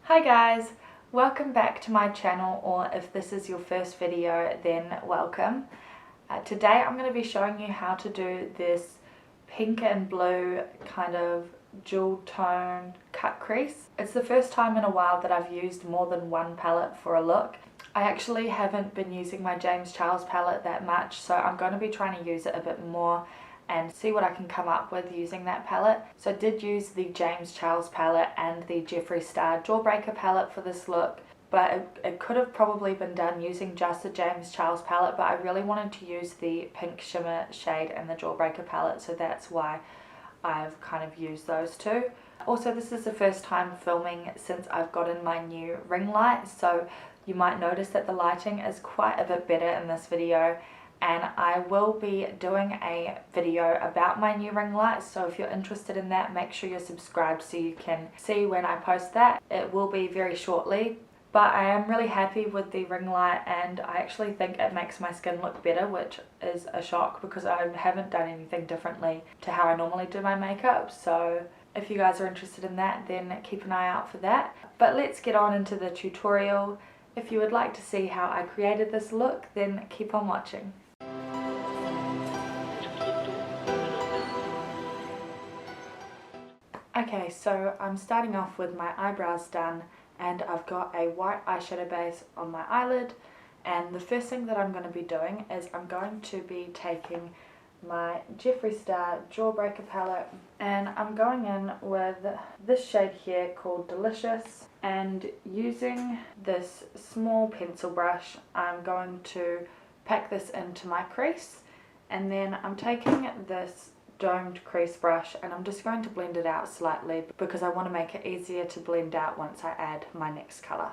Hi guys, welcome back to my channel, or if this is your first video then welcome. Today I'm going to be showing you how to do this pink and blue kind of jewel tone cut crease. It's the first time in a while that I've used more than one palette for a look. I actually haven't been using my James Charles palette that much, so I'm going to be trying to use it a bit more and see what I can come up with using that palette. So I did use the James Charles palette and the Jeffree Star Jawbreaker palette for this look, but it could have probably been done using just the James Charles palette, but I really wanted to use the pink shimmer shade and the Jawbreaker palette, so that's why I've kind of used those two. Also, this is the first time filming since I've gotten my new ring light, so you might notice that the lighting is quite a bit better in this video, and I will be doing a video about my new ring light, so if you're interested in that, make sure you're subscribed so you can see when I post that. It will be very shortly, but I am really happy with the ring light and I actually think it makes my skin look better, which is a shock because I haven't done anything differently to how I normally do my makeup. So if you guys are interested in that, then keep an eye out for that. But let's get on into the tutorial. If you would like to see how I created this look, then keep on watching. Okay, so I'm starting off with my eyebrows done, and I've got a white eyeshadow base on my eyelid, and the first thing that I'm going to be doing is I'm going to be taking my Jeffree Star Jawbreaker palette, and I'm going in with this shade here called Delicious, and using this small pencil brush I'm going to pack this into my crease, and then I'm taking this domed crease brush and I'm just going to blend it out slightly because I want to make it easier to blend out once I add my next colour.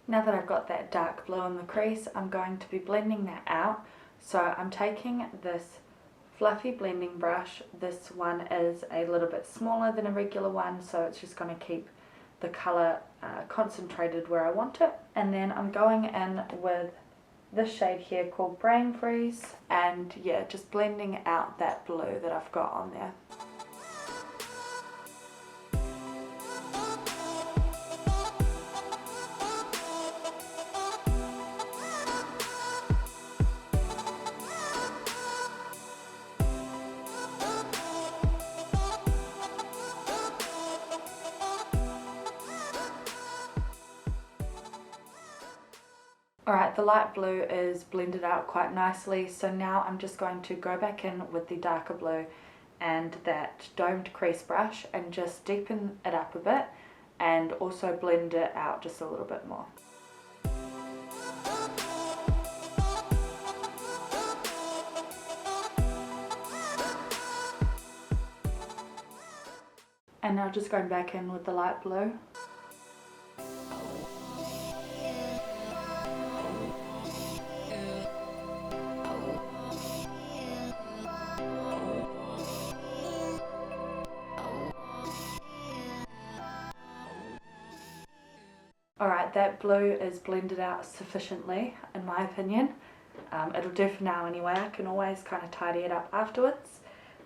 Now that I've got that dark blue in the crease, I'm going to be blending that out. So I'm taking this fluffy blending brush. This one is a little bit smaller than a regular one, so it's just going to keep the colour concentrated where I want it. And then I'm going in with this shade here called Brain Freeze, and yeah, just blending out that blue that I've got on there. Alright, the light blue is blended out quite nicely, so now I'm just going to go back in with the darker blue and that domed crease brush and just deepen it up a bit and also blend it out just a little bit more. And now just going back in with the light blue. Alright, that blue is blended out sufficiently in my opinion. It'll do for now anyway. I can always kind of tidy it up afterwards.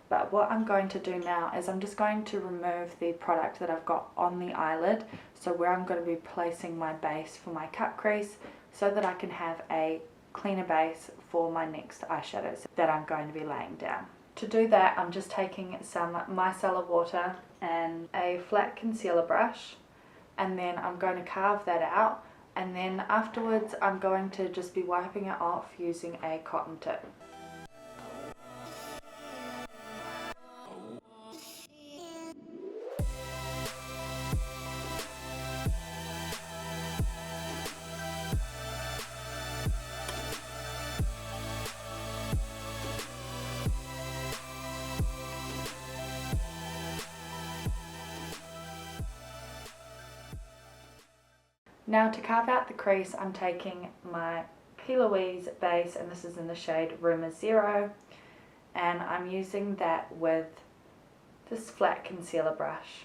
But what I'm going to do now is I'm just going to remove the product that I've got on the eyelid, so where I'm going to be placing my base for my cut crease, so that I can have a cleaner base for my next eyeshadows that I'm going to be laying down. To do that, I'm just taking some micellar water and a flat concealer brush, and then I'm going to carve that out, and then afterwards I'm going to just be wiping it off using a cotton tip. Now to carve out the crease, I'm taking my P. Louise base, and this is in the shade Rumor Zero, and I'm using that with this flat concealer brush.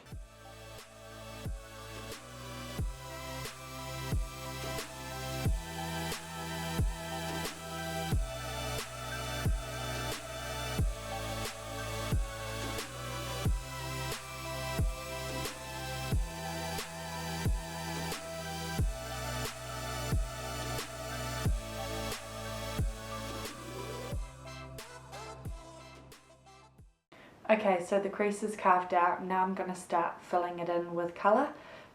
Okay, so the crease is carved out. Now I'm going to start filling it in with colour.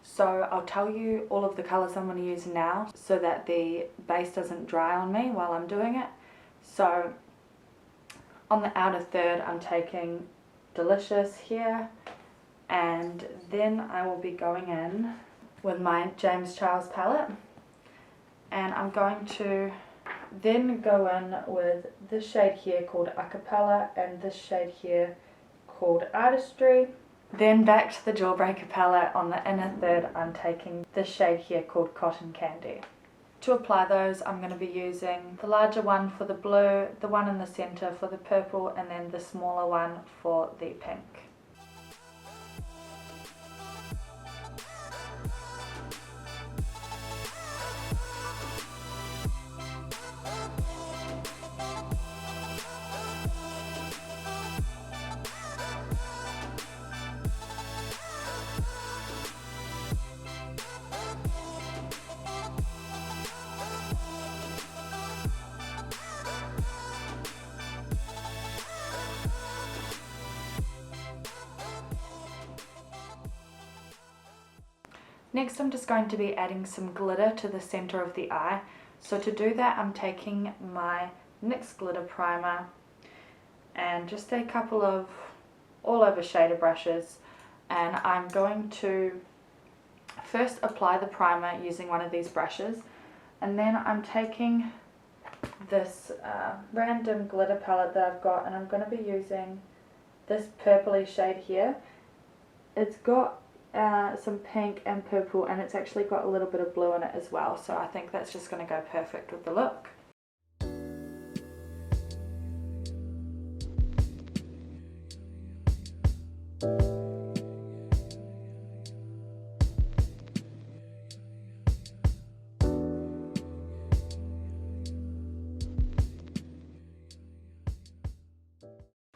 So I'll tell you all of the colours I'm going to use now so that the base doesn't dry on me while I'm doing it. So on the outer third I'm taking Delicious here, and then I will be going in with my James Charles palette, and I'm going to then go in with this shade here called Acapella and this shade here called Artistry. Then back to the Jawbreaker palette. On the inner third I'm taking this shade here called Cotton Candy. To apply those I'm going to be using the larger one for the blue, the one in the center for the purple, and then the smaller one for the pink. Next I'm just going to be adding some glitter to the center of the eye. So to do that I'm taking my NYX glitter primer and just a couple of all over shader brushes, and I'm going to first apply the primer using one of these brushes, and then I'm taking this random glitter palette that I've got, and I'm going to be using this purpley shade here. It's got some pink and purple, and it's actually got a little bit of blue in it as well, so I think that's just going to go perfect with the look.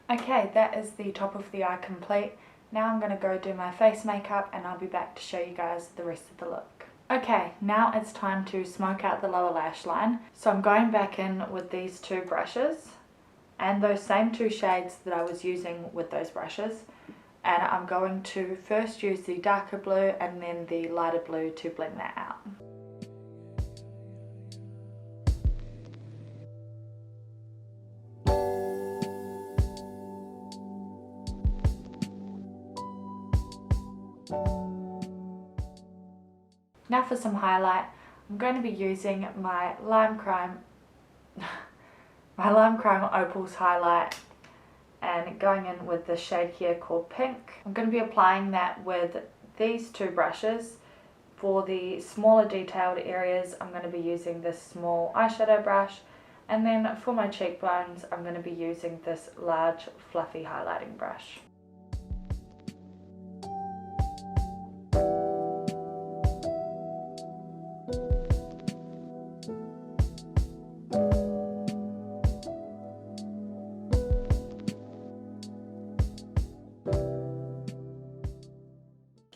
Okay, that is the top of the eye complete. Now I'm going to go do my face makeup and I'll be back to show you guys the rest of the look. Okay, now it's time to smoke out the lower lash line. So I'm going back in with these two brushes and those same two shades that I was using with those brushes. And I'm going to first use the darker blue and then the lighter blue to blend that out. Now for some highlight, I'm going to be using my Lime Crime Opals highlight and going in with the shade here called Pink. I'm going to be applying that with these two brushes. For the smaller detailed areas I'm going to be using this small eyeshadow brush, and then for my cheekbones I'm going to be using this large fluffy highlighting brush.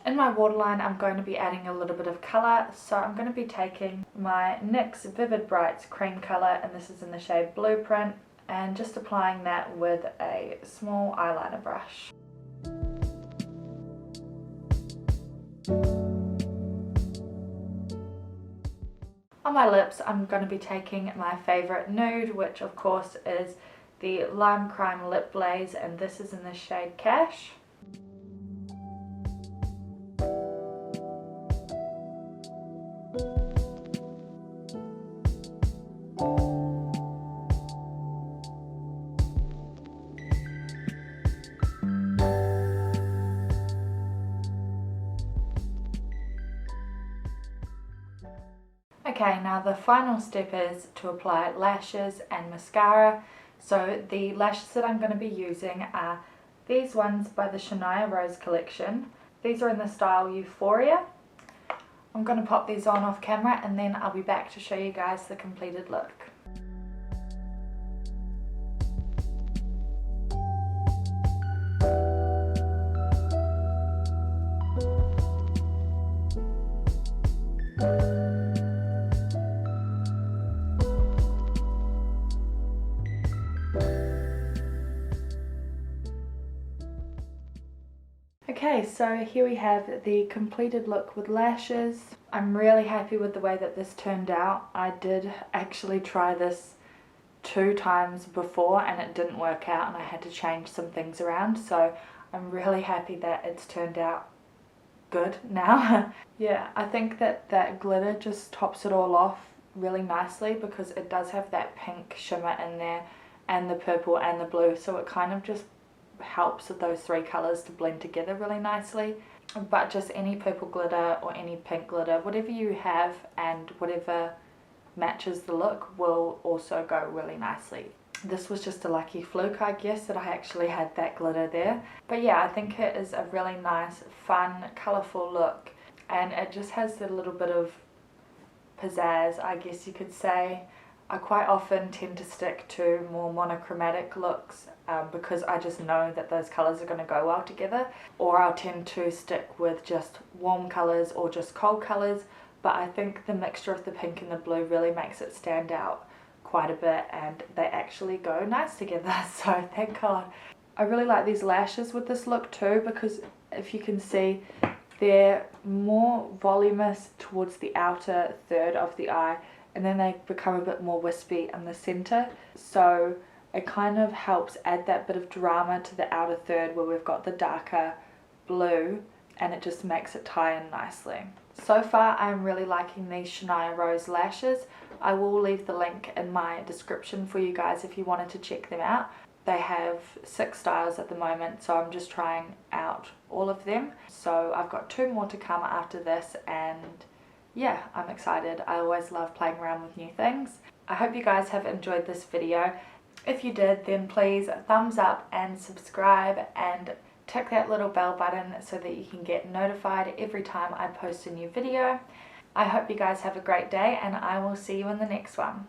In my waterline I'm going to be adding a little bit of colour, so I'm going to be taking my NYX Vivid Brights cream colour, and this is in the shade Blueprint, and just applying that with a small eyeliner brush. On my lips I'm going to be taking my favourite nude, which of course is the Lime Crime Lip Glaze, and this is in the shade Cash. Okay, now the final step is to apply lashes and mascara. So the lashes that I'm going to be using are these ones by the Shania Rose collection. These are in the style Euphoria. I'm going to pop these on off camera and then I'll be back to show you guys the completed look. Okay, so here we have the completed look with lashes. I'm really happy with the way that this turned out. I did actually try this 2 times before and it didn't work out and I had to change some things around, so I'm really happy that it's turned out good now. Yeah, I think that that glitter just tops it all off really nicely because it does have that pink shimmer in there and the purple and the blue, so it kind of just helps with those 3 colours to blend together really nicely. But just any purple glitter or any pink glitter, whatever you have and whatever matches the look will also go really nicely. This was just a lucky fluke, I guess, that I actually had that glitter there. But yeah, I think it is a really nice, fun, colourful look, and it just has a little bit of pizzazz, I guess you could say. I quite often tend to stick to more monochromatic looks because I just know that those colours are going to go well together, or I'll tend to stick with just warm colours or just cold colours, but I think the mixture of the pink and the blue really makes it stand out quite a bit and they actually go nice together, so thank God. I really like these lashes with this look too because if you can see, they're more voluminous towards the outer third of the eye and then they become a bit more wispy in the center, so it kind of helps add that bit of drama to the outer third where we've got the darker blue, and it just makes it tie in nicely. So far I'm really liking these Shania Rose lashes. I will leave the link in my description for you guys if you wanted to check them out. They have 6 styles at the moment, so I'm just trying out all of them. So I've got 2 more to come after this, and yeah, I'm excited. I always love playing around with new things. I hope you guys have enjoyed this video. If you did, then please thumbs up and subscribe and tick that little bell button so that you can get notified every time I post a new video. I hope you guys have a great day and I will see you in the next one.